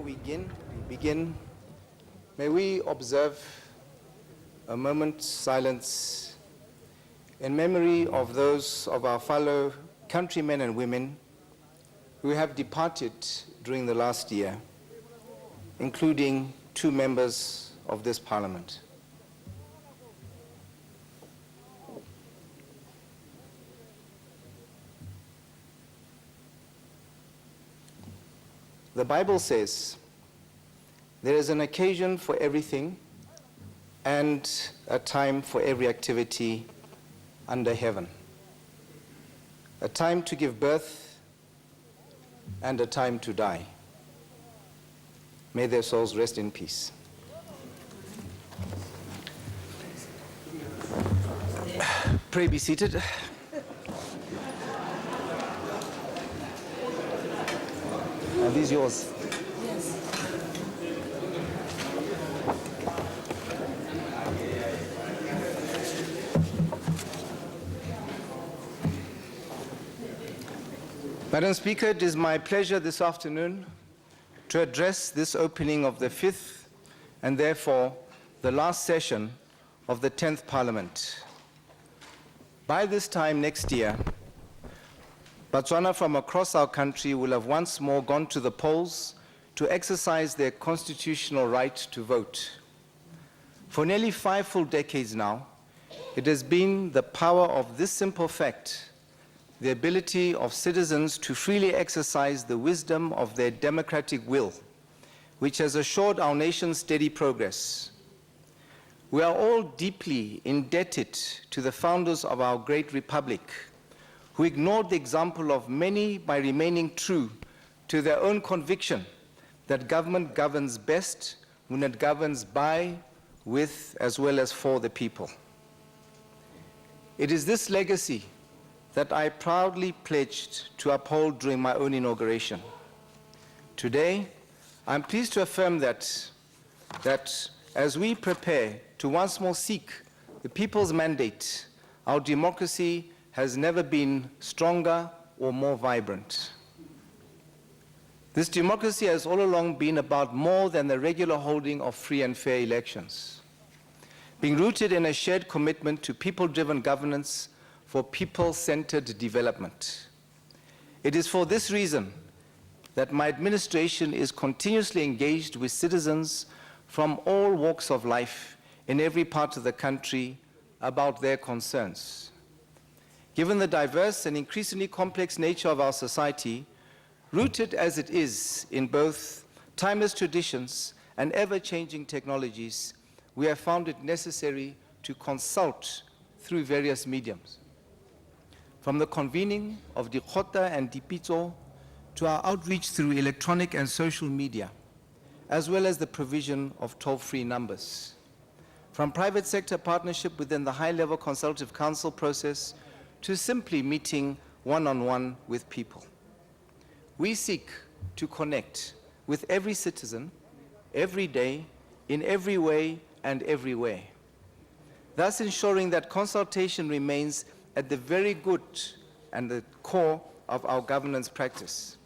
We begin, may we observe a moment's silence in memory of those of our fellow countrymen and women who have departed during the last year, including 2 members of this Parliament. The Bible says, there is an occasion for everything and a time for every activity under heaven. A time to give birth and a time to die. May their souls rest in peace. Pray be seated. Are these yours? Yes. Madam Speaker, it is my pleasure this afternoon to address this opening of the 5th and therefore the last session of the 10th Parliament. By this time next year, Botswana from across our country will have once more gone to the polls to exercise their constitutional right to vote. For nearly 5 full decades now, it has been the power of this simple fact, the ability of citizens to freely exercise the wisdom of their democratic will, which has assured our nation's steady progress. We are all deeply indebted to the founders of our great republic, who ignored the example of many by remaining true to their own conviction that government governs best when it governs by, with, as well as for the people. It is this legacy that I proudly pledged to uphold during my own inauguration. Today, I'm pleased to affirm that as we prepare to once more seek the people's mandate, our democracy has never been stronger or more vibrant. This democracy has all along been about more than the regular holding of free and fair elections, being rooted in a shared commitment to people-driven governance for people-centered development. It is for this reason that my administration is continuously engaged with citizens from all walks of life in every part of the country about their concerns. Given the diverse and increasingly complex nature of our society, rooted as it is in both timeless traditions and ever-changing technologies, we have found it necessary to consult through various mediums. From the convening of Dikgotla and Dipitso to our outreach through electronic and social media, as well as the provision of toll-free numbers. From private sector partnership within the high-level consultative council process to simply meeting one-on-one with people. We seek to connect with every citizen, every day, in every way and everywhere, thus ensuring that consultation remains at the very good and the core of our governance practice.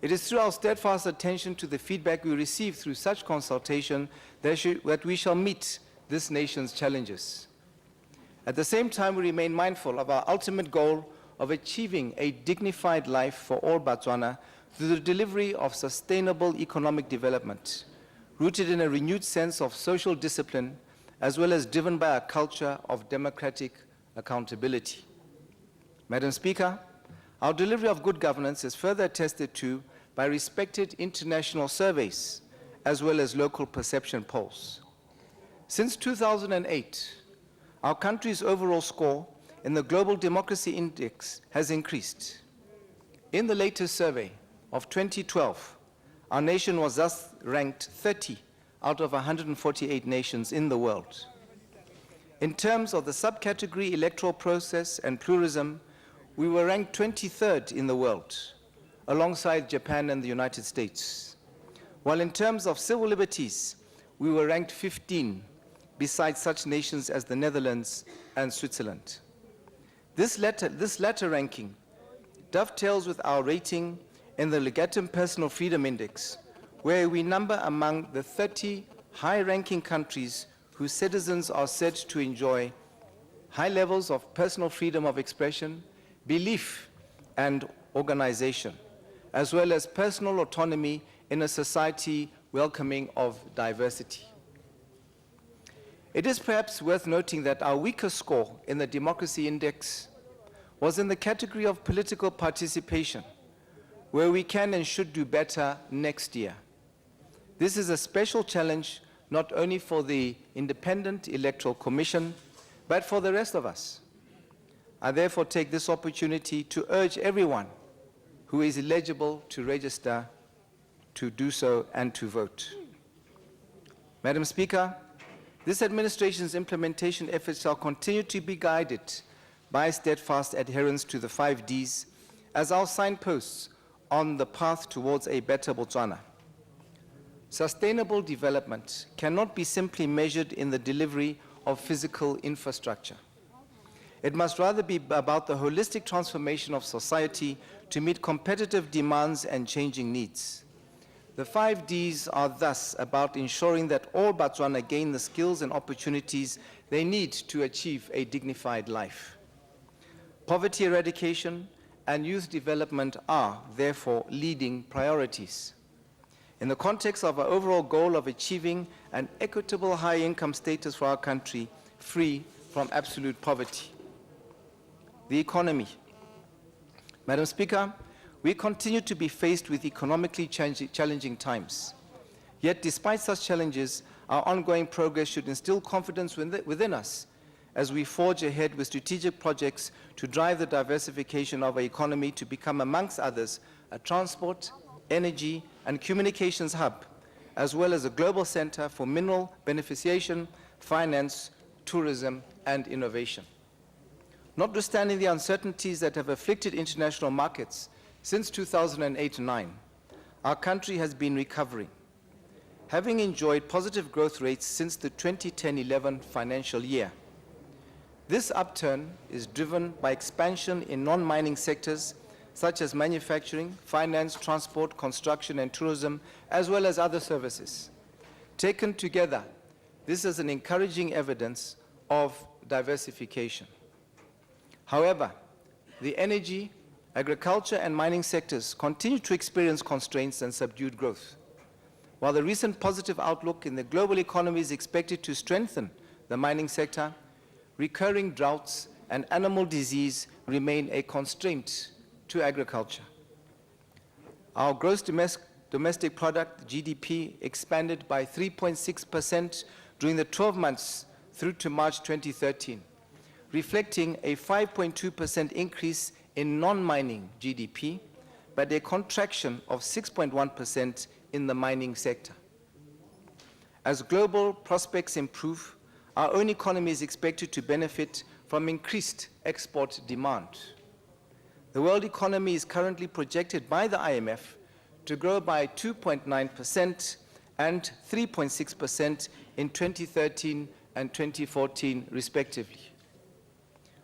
It is through our steadfast attention to the feedback we receive through such consultation that we shall meet this nation's challenges. At the same time, we remain mindful of our ultimate goal of achieving a dignified life for all Botswana through the delivery of sustainable economic development, rooted in a renewed sense of social discipline, as well as driven by a culture of democratic accountability. Madam Speaker, our delivery of good governance is further attested to by respected international surveys, as well as local perception polls. Since 2008, our country's overall score in the Global Democracy Index has increased. In the latest survey of 2012, our nation was thus ranked 30 out of 148 nations in the world. In terms of the subcategory electoral process and pluralism, we were ranked 23rd in the world, alongside Japan and the United States. While in terms of civil liberties, we were ranked 15, besides such nations as the Netherlands and Switzerland. This latter ranking dovetails with our rating in the Legatum Personal Freedom Index, where we number among the 30 high-ranking countries whose citizens are said to enjoy high levels of personal freedom of expression, belief, and organization, as well as personal autonomy in a society welcoming of diversity. It is perhaps worth noting that our weaker score in the Democracy Index was in the category of political participation, where we can and should do better next year. This is a special challenge not only for the Independent Electoral Commission, but for the rest of us. I therefore take this opportunity to urge everyone who is eligible to register to do so and to vote. Madam Speaker, this administration's implementation efforts shall continue to be guided by steadfast adherence to the 5 Ds as our signposts on the path towards a better Botswana. Sustainable development cannot be simply measured in the delivery of physical infrastructure. It must rather be about the holistic transformation of society to meet competitive demands and changing needs. The 5 Ds are thus about ensuring that all Botswana gain the skills and opportunities they need to achieve a dignified life. Poverty eradication and youth development are, therefore, leading priorities. In the context of our overall goal of achieving an equitable high-income status for our country, free from absolute poverty. The economy. Madam Speaker, we continue to be faced with economically challenging times. Yet, despite such challenges, our ongoing progress should instill confidence within us as we forge ahead with strategic projects to drive the diversification of our economy to become, amongst others, a transport, energy, and communications hub, as well as a global center for mineral beneficiation, finance, tourism, and innovation. Notwithstanding the uncertainties that have afflicted international markets since 2008-9, our country has been recovering, having enjoyed positive growth rates since the 2010-11 financial year. This upturn is driven by expansion in non-mining sectors such as manufacturing, finance, transport, construction, and tourism, as well as other services. Taken together, this is an encouraging evidence of diversification. However, the energy, agriculture, and mining sectors continue to experience constraints and subdued growth. While the recent positive outlook in the global economy is expected to strengthen the mining sector, recurring droughts and animal disease remain a constraint to agriculture. Our gross domestic product, GDP, expanded by 3.6% during the 12 months through to March 2013, reflecting a 5.2% increase in non-mining GDP, but a contraction of 6.1% in the mining sector. As global prospects improve, our own economy is expected to benefit from increased export demand. The world economy is currently projected by the IMF to grow by 2.9% and 3.6% in 2013 and 2014, respectively,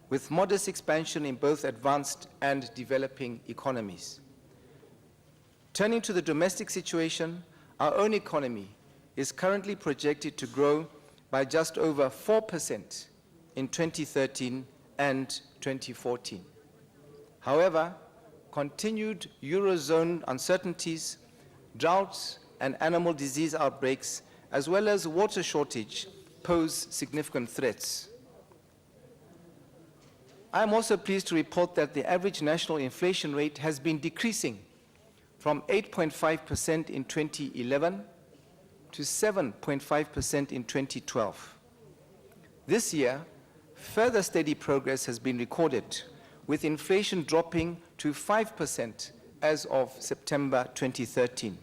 with modest expansion in both advanced and developing economies. Turning to the domestic situation, our own economy is currently projected to grow by just over 4% in 2013 and 2014. However, continued Eurozone uncertainties, droughts, and animal disease outbreaks, as well as water shortage, pose significant threats. I am also pleased to report that the average national inflation rate has been decreasing from 8.5% in 2011 to 7.5% in 2012. This year, further steady progress has been recorded, with inflation dropping to 5% as of September 2013,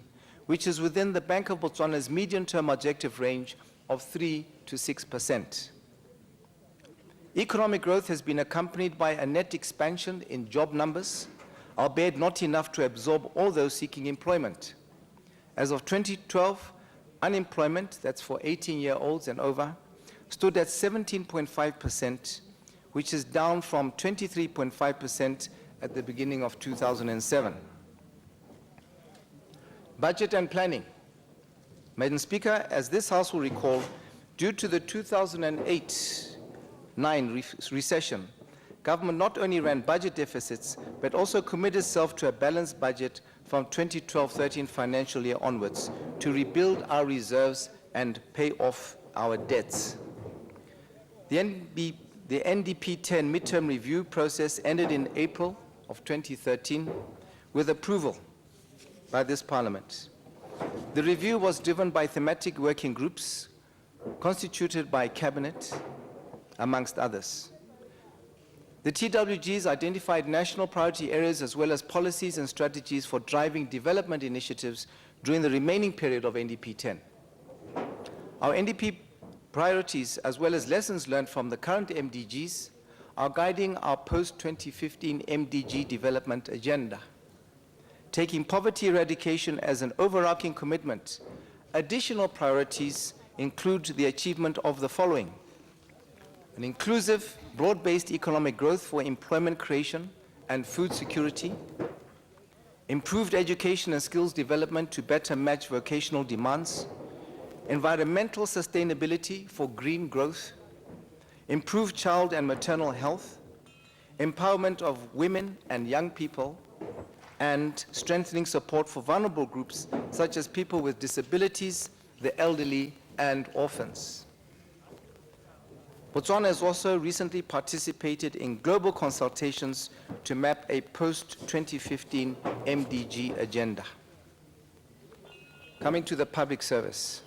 which is within the Bank of Botswana's medium-term objective range of 3 to 6%. Economic growth has been accompanied by a net expansion in job numbers, albeit not enough to absorb all those seeking employment. As of 2012, unemployment, that's for 18-year-olds and over, stood at 17.5%, which is down from 23.5% at the beginning of 2007. Budget and planning. Madam Speaker, as this House will recall, due to the 2008-9 recession, government not only ran budget deficits, but also committed itself to a balanced budget from 2012-13 financial year onwards to rebuild our reserves and pay off our debts. The NDP 10 midterm review process ended in April of 2013 with approval by this Parliament. The review was driven by thematic working groups constituted by Cabinet, amongst others. The TWGs identified national priority areas as well as policies and strategies for driving development initiatives during the remaining period of NDP 10. Our Ndp priorities, as well as lessons learned from the current MDGs, are guiding our post-2015 MDG development agenda. Taking poverty eradication as an overarching commitment, additional priorities include the achievement of the following: an inclusive, broad-based economic growth for employment creation and food security, improved education and skills development to better match vocational demands, environmental sustainability for green growth, improved child and maternal health, empowerment of women and young people, and strengthening support for vulnerable groups such as people with disabilities, the elderly, and orphans. Botswana has also recently participated in global consultations to map a post-2015 MDG agenda. Coming to the public service.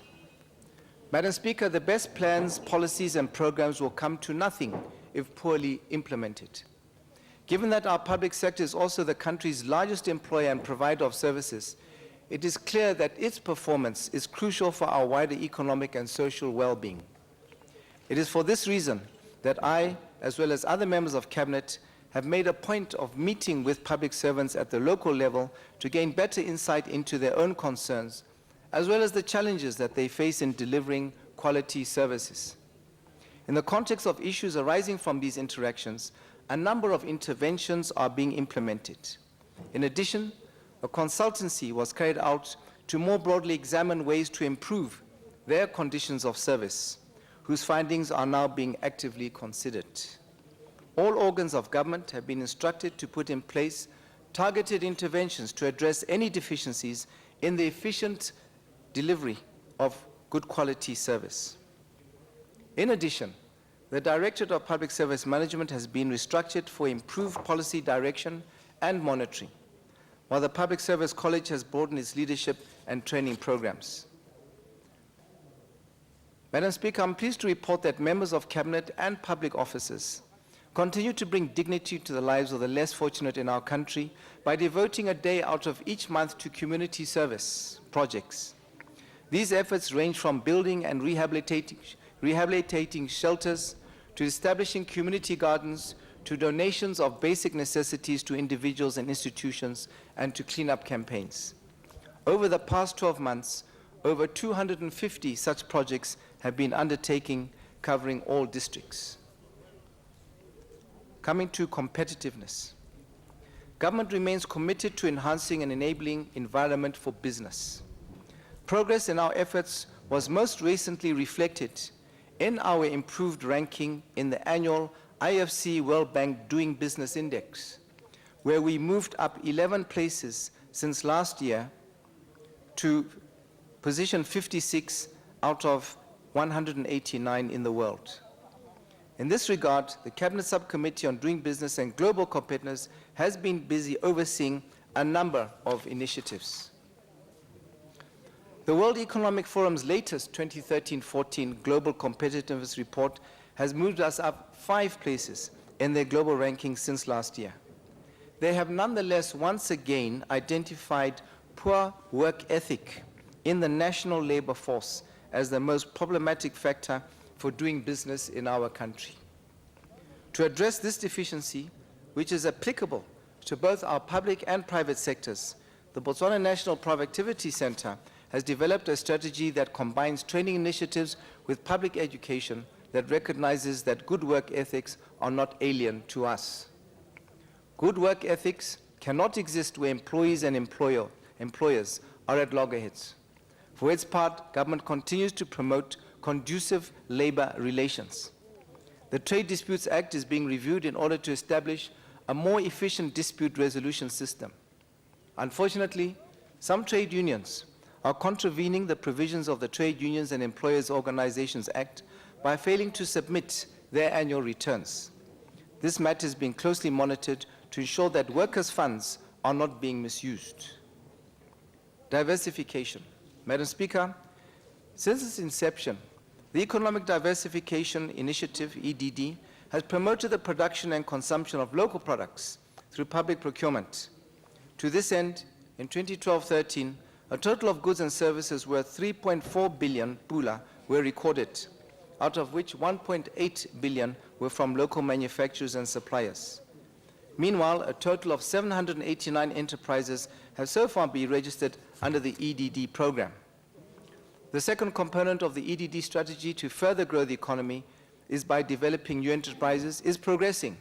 Madam Speaker, the best plans, policies, and programs will come to nothing if poorly implemented. Given that our public sector is also the country's largest employer and provider of services, it is clear that its performance is crucial for our wider economic and social well-being. It is for this reason that I, as well as other members of Cabinet, have made a point of meeting with public servants at the local level to gain better insight into their own concerns, as well as the challenges that they face in delivering quality services. In the context of issues arising from these interactions, a number of interventions are being implemented. In addition, a consultancy was carried out to more broadly examine ways to improve their conditions of service, whose findings are now being actively considered. All organs of government have been instructed to put in place targeted interventions to address any deficiencies in the efficient delivery of good quality service. In addition, the Directorate of Public Service Management has been restructured for improved policy direction and monitoring, while the Public Service College has broadened its leadership and training programs. Madam Speaker, I'm pleased to report that members of Cabinet and public officers continue to bring dignity to the lives of the less fortunate in our country by devoting a day out of each month to community service projects. These efforts range from building and rehabilitating shelters, to establishing community gardens, to donations of basic necessities to individuals and institutions, and to cleanup campaigns. Over the past 12 months, over 250 such projects have been undertaken, covering all districts. Coming to competitiveness. Government remains committed to enhancing an enabling environment for business. Progress in our efforts was most recently reflected in our improved ranking in the annual IFC World Bank Doing Business Index, where we moved up 11 places since last year to position 56 out of 189 in the world. In this regard, the Cabinet Subcommittee on Doing Business and Global Competitiveness has been busy overseeing a number of initiatives. The World Economic Forum's latest 2013-14 Global Competitiveness Report has moved us up 5 places in their global ranking since last year. They have nonetheless once again identified poor work ethic in the national labor force as the most problematic factor for doing business in our country. To address this deficiency, which is applicable to both our public and private sectors, the Botswana National Productivity Center has developed a strategy that combines training initiatives with public education that recognizes that good work ethics are not alien to us. Good work ethics cannot exist where employees and employers are at loggerheads. For its part, government continues to promote conducive labor relations. The Trade Disputes Act is being reviewed in order to establish a more efficient dispute resolution system. Unfortunately, some trade unions are contravening the provisions of the Trade Unions and Employers Organizations Act by failing to submit their annual returns. This matter is being closely monitored to ensure that workers' funds are not being misused. Diversification. Madam Speaker, since its inception, the Economic Diversification Initiative, EDD, has promoted the production and consumption of local products through public procurement. To this end, in 2012-13, a total of goods and services worth 3.4 billion pula were recorded, out of which 1.8 billion were from local manufacturers and suppliers. Meanwhile, a total of 789 enterprises have so far been registered under the EDD program. The second component of the EDD strategy to further grow the economy is by developing new enterprises is progressing.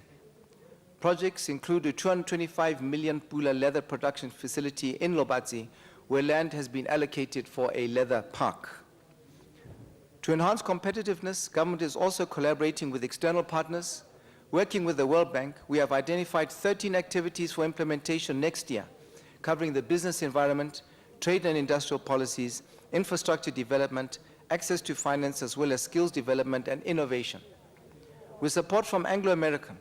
Projects include a 225 million pula leather production facility in Lobatse, where land has been allocated for a leather park. To enhance competitiveness, government is also collaborating with external partners. Working with the World Bank, we have identified 13 activities for implementation next year, covering the business environment, trade and industrial policies, infrastructure development, access to finance, as well as skills development and innovation. With support from Anglo-American,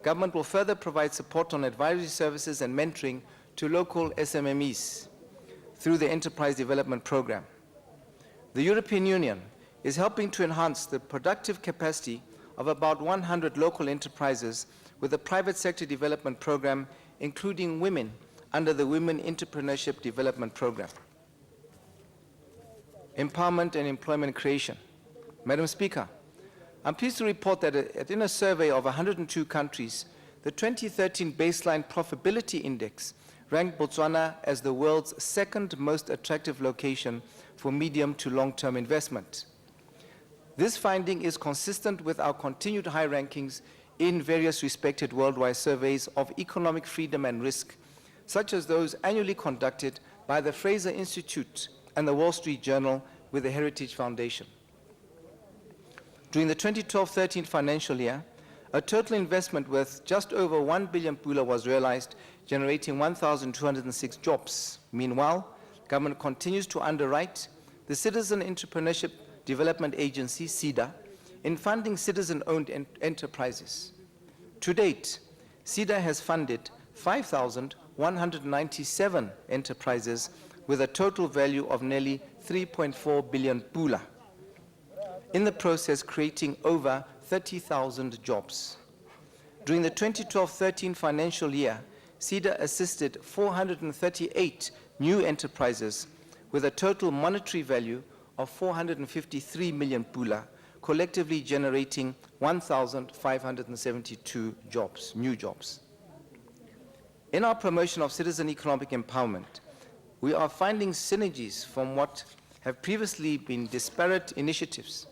government will further provide support on advisory services and mentoring to local SMMEs through the Enterprise Development Program. The European Union is helping to enhance the productive capacity of about 100 local enterprises with a private sector development program, including women under the Women Entrepreneurship Development Program. Empowerment and employment creation. Madam Speaker, I'm pleased to report that in a survey of 102 countries, the 2013 Baseline Profitability Index ranked Botswana as the world's second most attractive location for medium to long-term investment. This finding is consistent with our continued high rankings in various respected worldwide surveys of economic freedom and risk, such as those annually conducted by the Fraser Institute and the Wall Street Journal with the Heritage Foundation. During the 2012-13 financial year, a total investment worth just over 1 billion pula was realized, generating 1,206 jobs. Meanwhile, government continues to underwrite the Citizen Entrepreneurship Development Agency, CEDA, in funding citizen-owned enterprises. To date, CEDA has funded 5,197 enterprises with a total value of nearly 3.4 billion pula, in the process creating over 30,000 jobs. During the 2012-13 financial year, CEDA assisted 438 new enterprises with a total monetary value of 453 million pula, collectively generating 1,572 jobs, new jobs. In our promotion of citizen economic empowerment, we are finding synergies from what have previously been disparate initiatives.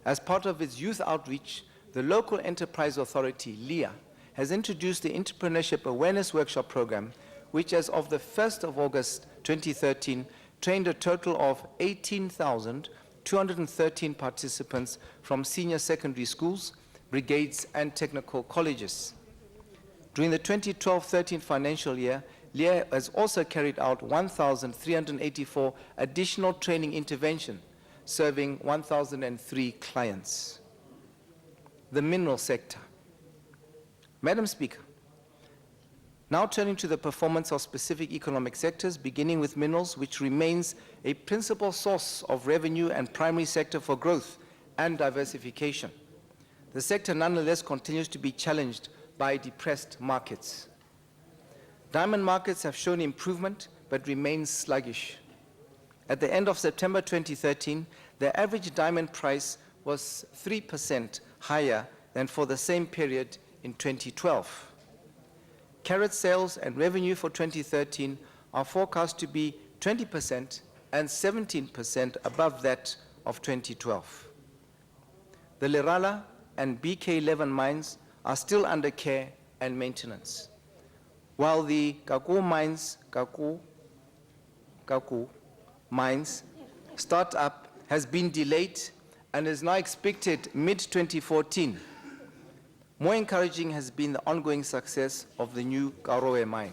As part of its youth outreach, the Local Enterprise Authority, LEA, has introduced the Entrepreneurship Awareness Workshop Program, which as of the 1st of August 2013, trained a total of 18,213 participants from senior secondary schools, brigades, and technical colleges. During the 2012-13 financial year, LEA has also carried out 1,384 additional training interventions, serving 1,003 clients. The mineral sector. Madam Speaker, now turning to the performance of specific economic sectors, beginning with minerals, which remains a principal source of revenue and primary sector for growth and diversification. The sector nonetheless continues to be challenged by depressed markets. Diamond markets have shown improvement but remain sluggish. At the end of September 2013, the average diamond price was 3% higher than for the same period in 2012. Carat sales and revenue for 2013 are forecast to be 20% and 17% above that of 2012. The Lerala and BK11 mines are still under care and maintenance, while the Kaku mines startup has been delayed and is now expected mid-2014. More encouraging has been the ongoing success of the new Gaborone mine.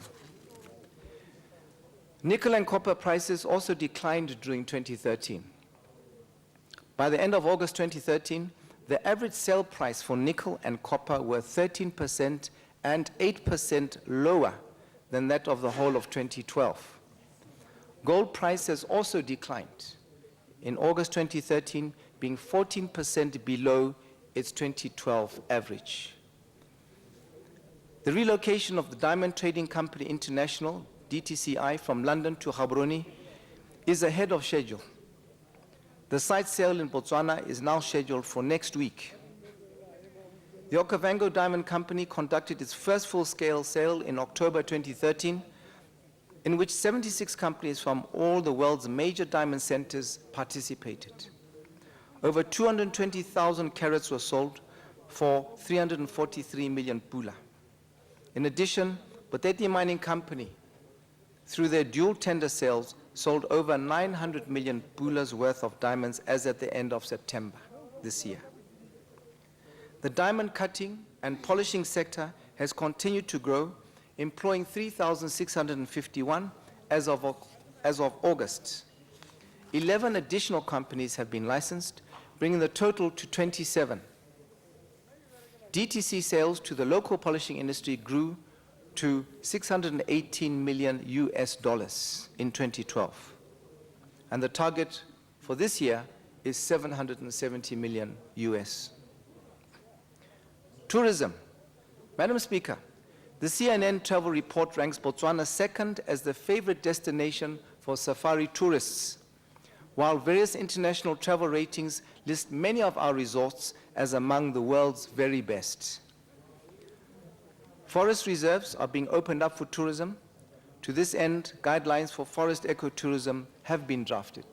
Nickel and copper prices also declined during 2013. By the end of August 2013, the average sale price for nickel and copper were 13% and 8% lower than that of the whole of 2012. Gold price has also declined, in August 2013 being 14% below its 2012 average. The relocation of the Diamond Trading Company International, DTCI, from London to Gaborone is ahead of schedule. The site sale in Botswana is now scheduled for next week. The Okavango Diamond Company conducted its first full-scale sale in October 2013, in which 76 companies from all the world's major diamond centers participated. Over 220,000 carats were sold for 343 million pula. In addition, Ndp Mining Company, through their dual tender sales, sold over 900 million pulas worth of diamonds as at the end of September this year. The diamond cutting and polishing sector has continued to grow, employing 3,651 as of August. 11 additional companies have been licensed, bringing the total to 27. DTC sales to the local polishing industry grew to $618 million in 2012. And the target for this year is $770 million. Tourism. Madam Speaker, the CNN travel report ranks Botswana second as the favorite destination for safari tourists, while various international travel ratings list many of our resorts as among the world's very best. Forest reserves are being opened up for tourism. To this end, guidelines for forest ecotourism have been drafted.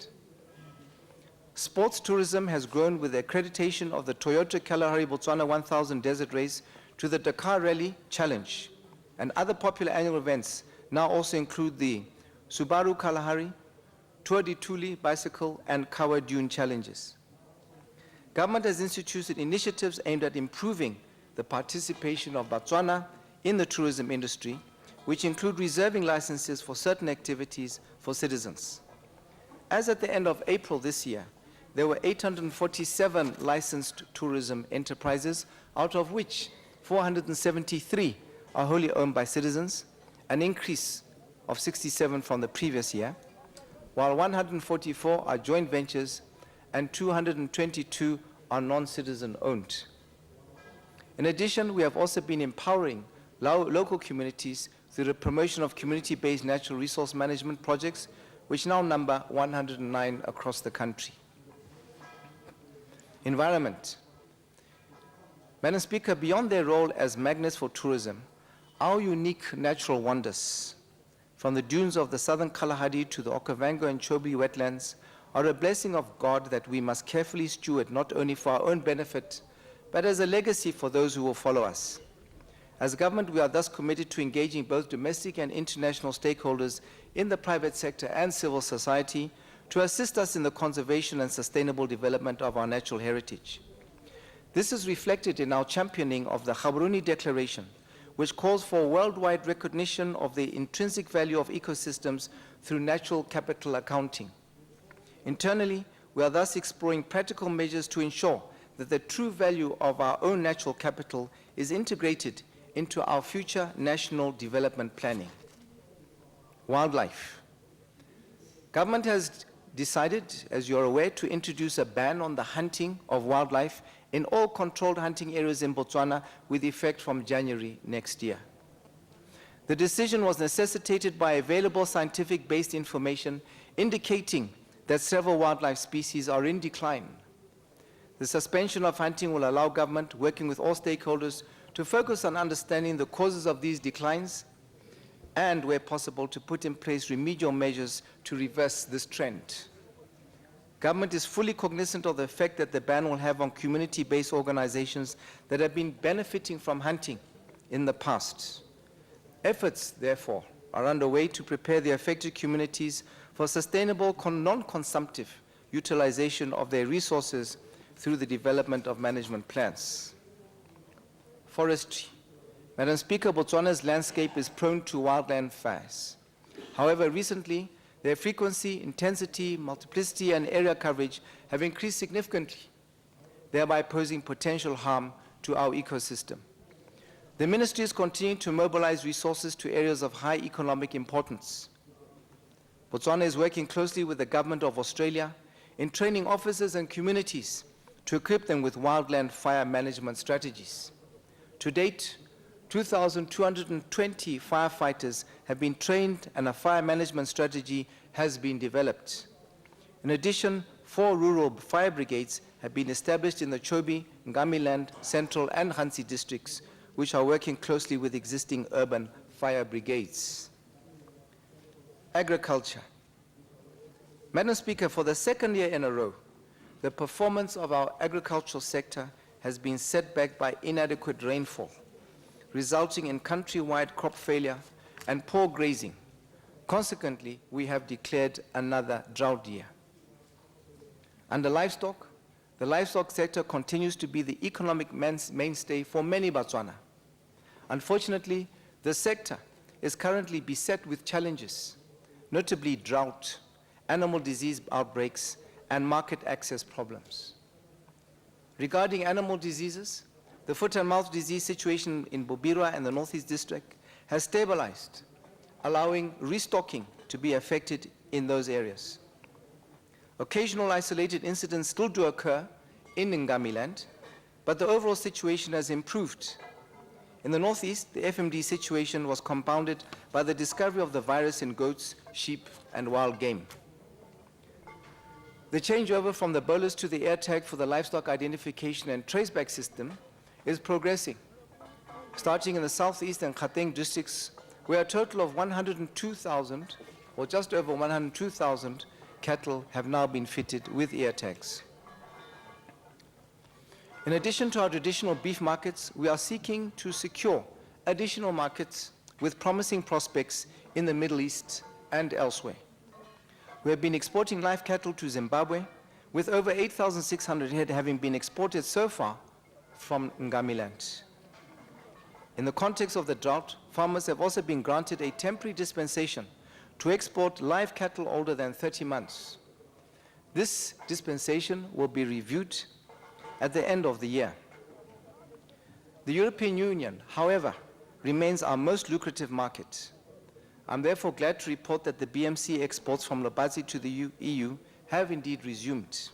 Sports tourism has grown with the accreditation of the Toyota Kalahari Botswana 1000 Desert Race to the Dakar Rally Challenge, and other popular annual events now also include the Subaru Kalahari, Tour de Tuli Bicycle, and Kawa Dune Challenges. Government has instituted initiatives aimed at improving the participation of Botswana in the tourism industry, which include reserving licenses for certain activities for citizens. As at the end of April this year, there were 847 licensed tourism enterprises, out of which 473 are wholly owned by citizens, an increase of 67 from the previous year, while 144 are joint ventures and 222 are non-citizen owned. In addition, we have also been empowering local communities through the promotion of community-based natural resource management projects, which now number 109 across the country. Environment. Madam Speaker, beyond their role as magnets for tourism, our unique natural wonders, from the dunes of the southern Kalahari to the Okavango and Chobe wetlands, are a blessing of God that we must carefully steward, not only for our own benefit, but as a legacy for those who will follow us. As government, we are thus committed to engaging both domestic and international stakeholders in the private sector and civil society to assist us in the conservation and sustainable development of our natural heritage. This is reflected in our championing of the Gaborone Declaration, which calls for worldwide recognition of the intrinsic value of ecosystems through natural capital accounting. Internally, we are thus exploring practical measures to ensure that the true value of our own natural capital is integrated into our future national development planning. Wildlife. Government has decided, as you are aware, to introduce a ban on the hunting of wildlife in all controlled hunting areas in Botswana with effect from January next year. The decision was necessitated by available scientific-based information indicating that several wildlife species are in decline. The suspension of hunting will allow government, working with all stakeholders, to focus on understanding the causes of these declines and, where possible, to put in place remedial measures to reverse this trend. Government is fully cognizant of the effect that the ban will have on community-based organizations that have been benefiting from hunting in the past. Efforts, therefore, are underway to prepare the affected communities for sustainable, non-consumptive utilization of their resources through the development of management plans. Forestry. Madam Speaker, Botswana's landscape is prone to wildland fires. However, recently, their frequency, intensity, multiplicity, and area coverage have increased significantly, thereby posing potential harm to our ecosystem. The ministry is continuing to mobilize resources to areas of high economic importance. Botswana is working closely with the government of Australia in training officers and communities to equip them with wildland fire management strategies. To date, 2,220 firefighters have been trained and a fire management strategy has been developed. In addition, 4 rural fire brigades have been established in the Chobe, Ngamiland, Central, and Hansi districts, which are working closely with existing urban fire brigades. Agriculture. Madam Speaker, for the second year in a row, the performance of our agricultural sector has been set back by inadequate rainfall, resulting in countrywide crop failure and poor grazing. Consequently, we have declared another drought year. Under livestock, the livestock sector continues to be the economic mainstay for many Botswana. Unfortunately, the sector is currently beset with challenges, notably drought, animal disease outbreaks, and market access problems. Regarding animal diseases, the foot and mouth disease situation in Bobirwa and the Northeast District has stabilized, allowing restocking to be affected in those areas. Occasional isolated incidents still do occur in Ngamiland, but the overall situation has improved. In the Northeast, the FMD situation was compounded by the discovery of the virus in goats, sheep, and wild game. The changeover from the bolus to the AirTag for the livestock identification and traceback system is progressing, starting in the Southeast and Gauteng districts, where a total of 102,000, or just over 102,000 cattle have now been fitted with AirTags. In addition to our traditional beef markets, we are seeking to secure additional markets with promising prospects in the Middle East and elsewhere. We have been exporting live cattle to Zimbabwe, with over 8,600 head having been exported so far from Ngamiland. In the context of the drought, farmers have also been granted a temporary dispensation to export live cattle older than 30 months. This dispensation will be reviewed at the end of the year. The European Union, however, remains our most lucrative market. I'm therefore glad to report that the BMC exports from Lobatse to the EU have indeed resumed.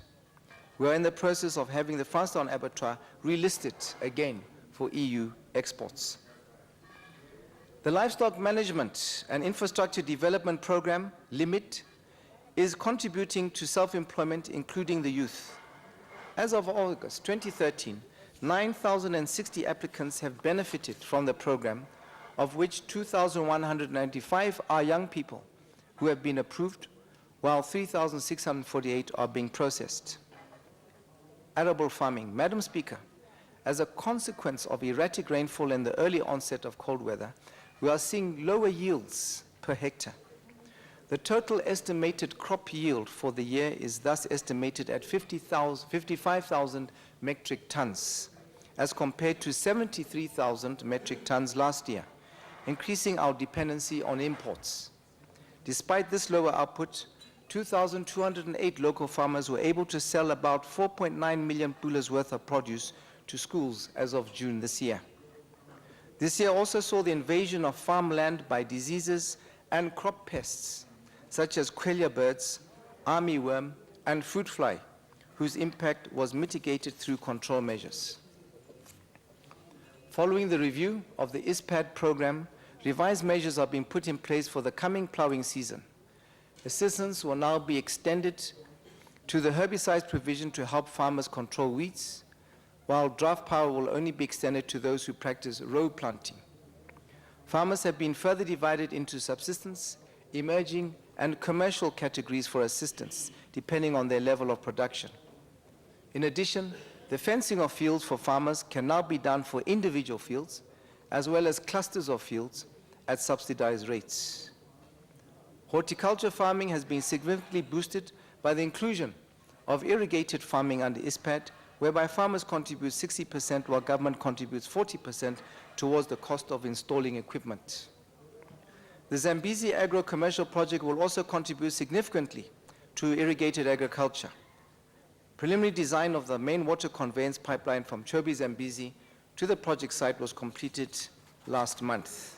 We are in the process of having the Franstown abattoir relisted again for EU exports. The Livestock Management and Infrastructure Development Program, LIMIT, is contributing to self-employment, including the youth. As of August 2013, 9,060 applicants have benefited from the program, of which 2,195 are young people who have been approved, while 3,648 are being processed. Arable farming. Madam Speaker, as a consequence of erratic rainfall and the early onset of cold weather, we are seeing lower yields per hectare. The total estimated crop yield for the year is thus estimated at 55,000 metric tons, as compared to 73,000 metric tons last year, increasing our dependency on imports. Despite this lower output, 2,208 local farmers were able to sell about 4.9 million pulas worth of produce to schools as of June this year. This year also saw the invasion of farmland by diseases and crop pests, such as quelea birds, armyworm, and fruit fly, whose impact was mitigated through control measures. Following the review of the ISPAD program, revised measures are being put in place for the coming plowing season. Assistance will now be extended to the herbicides provision to help farmers control weeds, while drought power will only be extended to those who practice row planting. Farmers have been further divided into subsistence, emerging, and commercial categories for assistance, depending on their level of production. In addition, the fencing of fields for farmers can now be done for individual fields, as well as clusters of fields at subsidized rates. Horticulture farming has been significantly boosted by the inclusion of irrigated farming under ISPAD, whereby farmers contribute 60% while government contributes 40% towards the cost of installing equipment. The Zambezi agro-commercial project will also contribute significantly to irrigated agriculture. Preliminary design of the main water conveyance pipeline from Chobe Zambezi to the project site was completed last month.